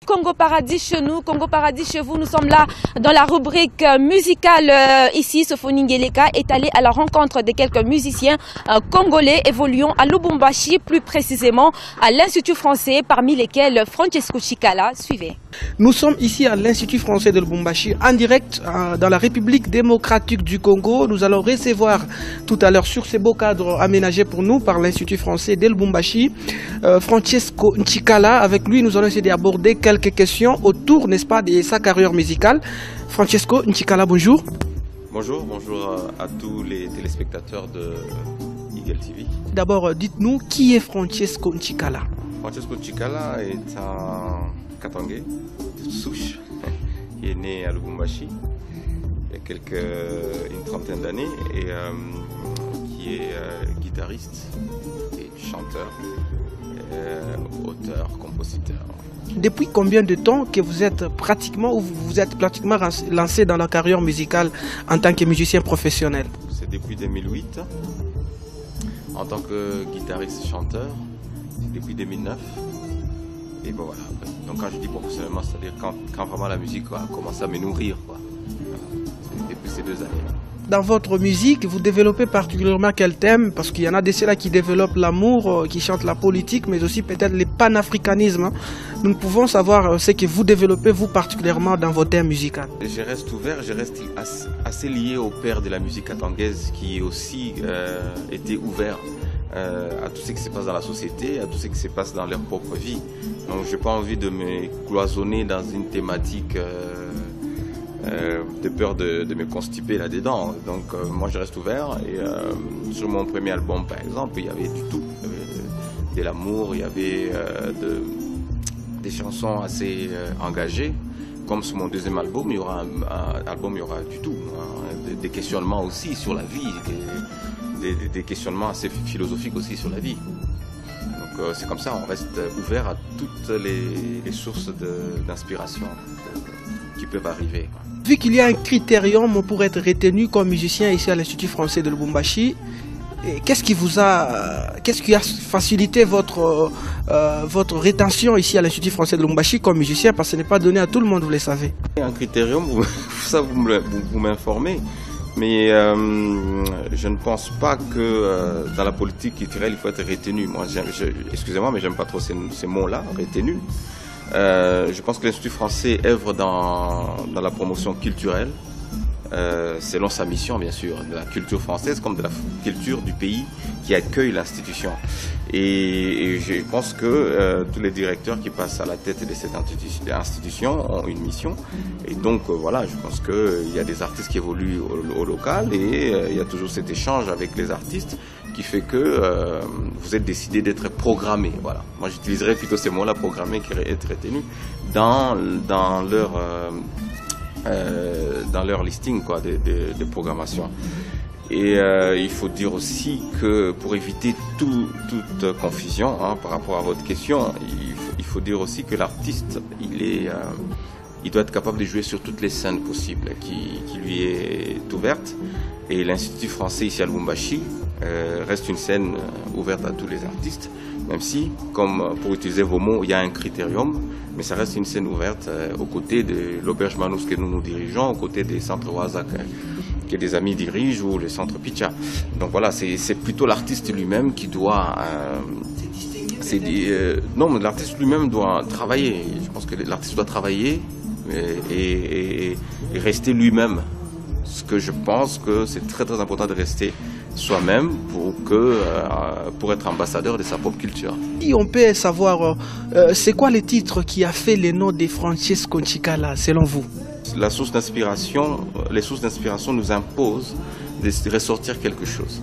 Congo Paradis chez nous, Congo Paradis chez vous. Nous sommes là dans la rubrique musicale. Ici, Sophonie Ngeleka est allé à la rencontre de quelques musiciens congolais évoluant à Lubumbashi, plus précisément à l'Institut français, parmi lesquels Francesco Chikala. Suivez. Nous sommes ici à l'Institut français de Lubumbashi, en direct dans la République démocratique du Congo. Nous allons recevoir tout à l'heure sur ces beaux cadres aménagés pour nous par l'Institut français de Lubumbashi, Francesco Chikala. Avec lui, nous allons essayer d'aborder quelques questions autour, n'est-ce pas, de sa carrière musicale. Francesco Chikala, bonjour. Bonjour, bonjour à tous les téléspectateurs de Eagle TV. D'abord, dites-nous, qui est Francesco Chikala? Francesco Chikala est un Katangais de souche. Il est né à Lubumbashi il y a une trentaine d'années et qui est guitariste et chanteur, auteur, compositeur. Depuis combien de temps que vous êtes pratiquement lancé dans la carrière musicale en tant que musicien professionnel? C'est depuis 2008 en tant que guitariste chanteur, c'est depuis 2009 et bon voilà. Donc quand je dis professionnellement, c'est-à-dire quand vraiment la musique a commencé à me nourrir, quoi. C'est depuis ces 2 années. Dans votre musique, vous développez particulièrement quel thème? Parce qu'il y en a de ceux-là qui développent l'amour, qui chantent la politique, mais aussi peut-être le panafricanisme. Nous pouvons savoir ce que vous développez, vous particulièrement, dans vos thèmes musicaux. Je reste ouvert, je reste assez lié au père de la musique katangaise qui aussi était ouvert à tout ce qui se passe dans la société, à tout ce qui se passe dans leur propre vie. Donc je n'ai pas envie de me cloisonner dans une thématique de peur de me constiper là-dedans. Donc moi je reste ouvert et sur mon premier album par exemple, il y avait du tout. Il y avait de l'amour, il y avait des chansons assez engagées. Comme sur mon deuxième album, il y aura il y aura du tout. Hein, des questionnements aussi sur la vie, des questionnements assez philosophiques aussi sur la vie. Donc c'est comme ça, on reste ouvert à toutes les sources d'inspiration qui peuvent arriver, quoi. Vu qu'il y a un critérium pour être retenu comme musicien ici à l'Institut français de Lubumbashi, qu'est-ce qui a facilité votre rétention ici à l'Institut français de Lubumbashi comme musicien? Parce que ce n'est pas donné à tout le monde, vous le savez. Un critérium, ça vous m'informez, mais je ne pense pas que dans la politique culturelle il faut être retenu. Moi, excusez-moi, mais j'aime pas trop ces mots-là, retenu. Je pense que l'Institut français œuvre dans la promotion culturelle, selon sa mission bien sûr, de la culture française comme de la culture du pays qui accueille l'institution. Et je pense que tous les directeurs qui passent à la tête de cette institution ont une mission. Et donc voilà, je pense qu'il y a des artistes qui évoluent au local et il y a toujours cet échange avec les artistes qui fait que vous êtes décidé d'être programmé. Voilà. Moi j'utiliserais plutôt ces mots-là, programmé, qui être retenu dans leur listing, quoi, de programmation. Et il faut dire aussi que pour éviter toute confusion, hein, par rapport à votre question, il faut dire aussi que l'artiste, il doit être capable de jouer sur toutes les scènes possibles qui lui est ouverte. Et l'Institut français ici à Lubumbashi reste une scène ouverte à tous les artistes, même si, comme pour utiliser vos mots, il y a un critérium, mais ça reste une scène ouverte aux côtés de l'Auberge Manus que nous dirigons, aux côtés des centres Wazak que des amis dirigent ou le centre Picha. Donc voilà, c'est plutôt l'artiste lui-même qui doit... non, mais l'artiste lui-même doit travailler. Je pense que l'artiste doit travailler et rester lui-même. Ce que je pense que c'est très très important de rester soi-même pour être ambassadeur de sa propre culture. Si on peut savoir, c'est quoi le titre qui a fait le nom de Francesco Chikala, selon vous? Les sources d'inspiration nous imposent de ressortir quelque chose.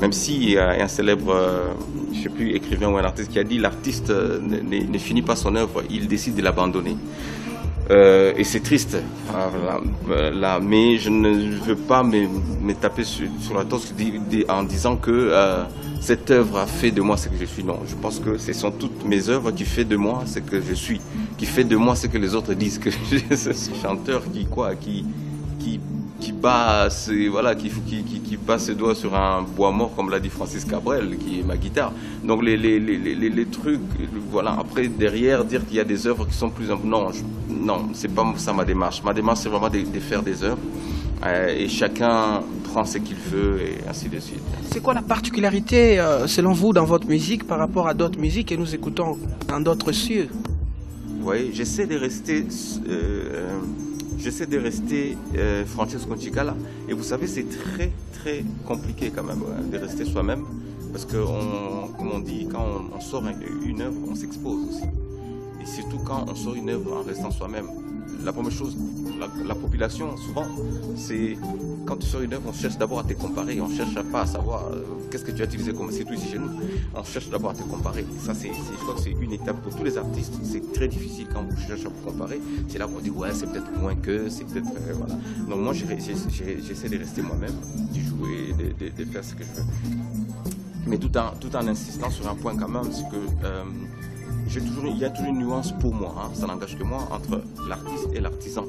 Même s'il y a un célèbre, je ne sais plus, écrivain ou un artiste qui a dit l'artiste ne finit pas son œuvre, il décide de l'abandonner. Et c'est triste, là, mais je ne veux pas me taper sur la tête en disant que cette œuvre a fait de moi ce que je suis. Non, je pense que ce sont toutes mes œuvres qui font de moi ce que je suis, qui fait de moi ce que les autres disent que je suis ce chanteur qui bat qui bat ses doigts sur un bois mort, comme l'a dit Francis Cabrel, qui est ma guitare. Donc les trucs, voilà. Après, derrière, dire qu'il y a des œuvres qui sont plus... Non, c'est pas ça ma démarche. Ma démarche, c'est vraiment de faire des œuvres. Et chacun prend ce qu'il veut et ainsi de suite. C'est quoi la particularité, selon vous, dans votre musique par rapport à d'autres musiques que nous écoutons dans d'autres cieux? Oui, j'essaie de rester Francesco Ncikala. Et vous savez, c'est très compliqué quand même de rester soi-même. Parce que, comme on dit, quand on sort une œuvre, on s'expose aussi. Et surtout quand on sort une œuvre en restant soi-même. La première chose, la population, souvent, c'est quand tu sors une œuvre, on cherche d'abord à te comparer. On cherche pas à savoir qu'est-ce que tu as utilisé comme c'est tout ici chez nous. On cherche d'abord à te comparer. Ça, je crois que c'est une étape pour tous les artistes. C'est très difficile quand vous cherchez à vous comparer. C'est là qu'on dit, ouais, c'est peut-être moins que, c'est peut-être... voilà. Donc moi, j'essaie de rester moi-même, de jouer, de faire ce que je veux. Mais tout en insistant sur un point quand même, c'est que... il y a toujours une nuance pour moi, hein, ça n'engage que moi, entre l'artiste et l'artisan.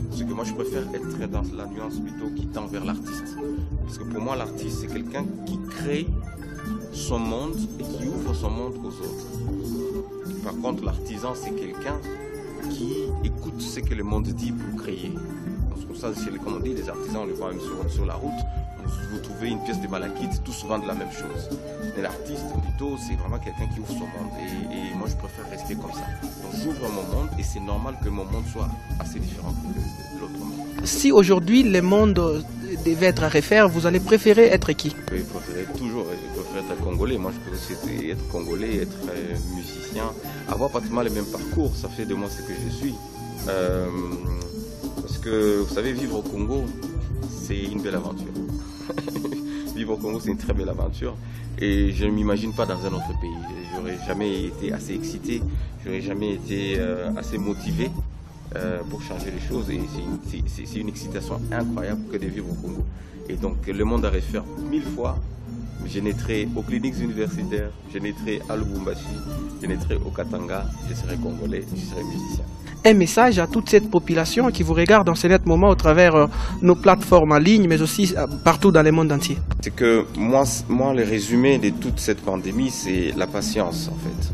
Parce que moi je préfère être dans la nuance plutôt qui tend vers l'artiste. Parce que pour moi l'artiste c'est quelqu'un qui crée son monde et qui ouvre son monde aux autres. Par contre l'artisan c'est quelqu'un qui écoute ce que le monde dit pour créer. Parce que ça, comme on dit, les artisans on les voit même sur la route. Vous trouvez une pièce de malachite, tout souvent de la même chose. Mais l'artiste, plutôt, c'est vraiment quelqu'un qui ouvre son monde. Et moi, je préfère rester comme ça. Donc, j'ouvre mon monde et c'est normal que mon monde soit assez différent de l'autre monde. Si aujourd'hui, le monde devait être à refaire, vous allez préférer être qui? Je préférerais toujours être congolais. Moi, je préfère être congolais, être musicien, avoir pratiquement le même parcours. Ça fait de moi ce que je suis. Parce que, vous savez, vivre au Congo, c'est une belle aventure. Vivre au Congo, c'est une très belle aventure et je ne m'imagine pas dans un autre pays. J'aurais jamais été assez excité, j'aurais jamais été assez motivé pour changer les choses et c'est une excitation incroyable que de vivre au Congo. Et donc le monde à refaire 1000 fois. Je naîtrai aux cliniques universitaires, je naîtrai à Lubumbashi, je naîtrai au Katanga, je serai congolais, je serai musicien. Un message à toute cette population qui vous regarde en ce net moment au travers nos plateformes en ligne, mais aussi partout dans le monde entier. C'est que moi, le résumé de toute cette pandémie, c'est la patience en fait.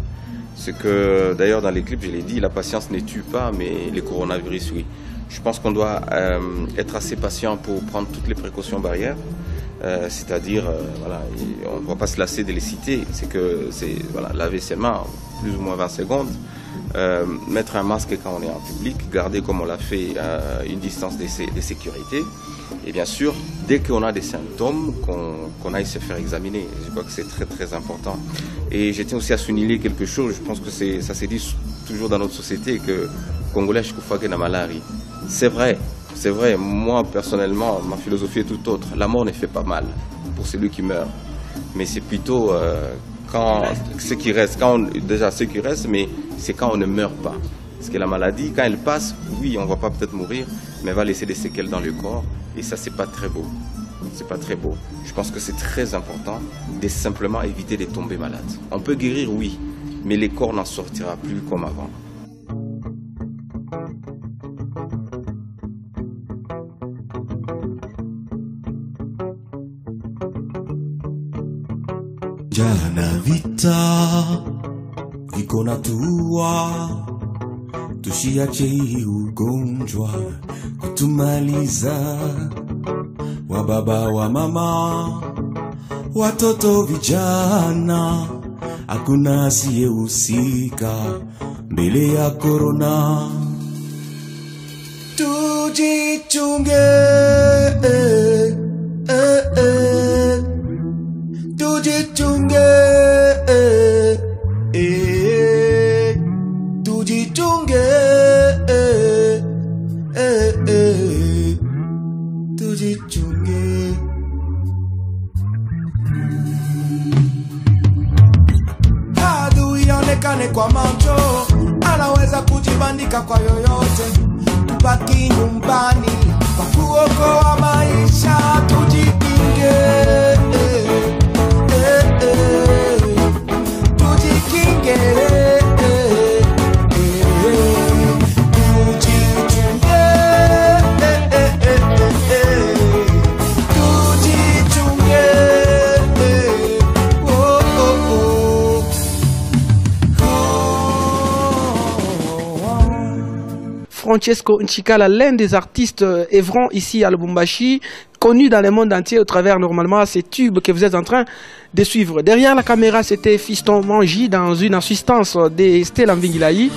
C'est que d'ailleurs dans les clips, je l'ai dit, la patience ne tue pas, mais le coronavirus, oui. Je pense qu'on doit être assez patient pour prendre toutes les précautions barrières. C'est-à-dire, voilà, on ne va pas se lasser de les citer, c'est que c'est voilà, laver ses mains plus ou moins 20 secondes, mettre un masque quand on est en public, garder comme on l'a fait une distance de sécurité et bien sûr, dès qu'on a des symptômes, qu'on aille se faire examiner. Je crois que c'est très important. Et je tiens aussi à souligner quelque chose, je pense que ça s'est dit toujours dans notre société que Congolais chikufake na malari. C'est vrai. C'est vrai, moi personnellement, ma philosophie est tout autre. La mort ne fait pas mal pour celui qui meurt. Mais c'est plutôt ce qui reste, mais c'est quand on ne meurt pas. Parce que la maladie, quand elle passe, oui, on ne va pas peut-être mourir, mais elle va laisser des séquelles dans le corps. Et ça, c'est pas très beau. C'est pas très beau. Je pense que c'est très important de simplement éviter de tomber malade. On peut guérir, oui, mais le corps n'en sortira plus comme avant. Jana vita viko na tuwa, tushiache hii ugonjwa kutumaliza. Wa baba wa mama, watoto vijana, hakuna asiyehusika mbele ya korona. Tujichunge, tujichunge, tujichunge, tujichunge. Adui aonekane kwa macho, anaweza kujibandika kwa yoyote. Tubaki nyumbani kwa kuokoa maisha, tujikinge. Francesco Nchikala, l'un des artistes œuvrant ici à Lubumbashi, connu dans le monde entier au travers normalement ces tubes que vous êtes en train de suivre. Derrière la caméra, c'était Fiston Manji dans une assistance de Stella Mvingilayi.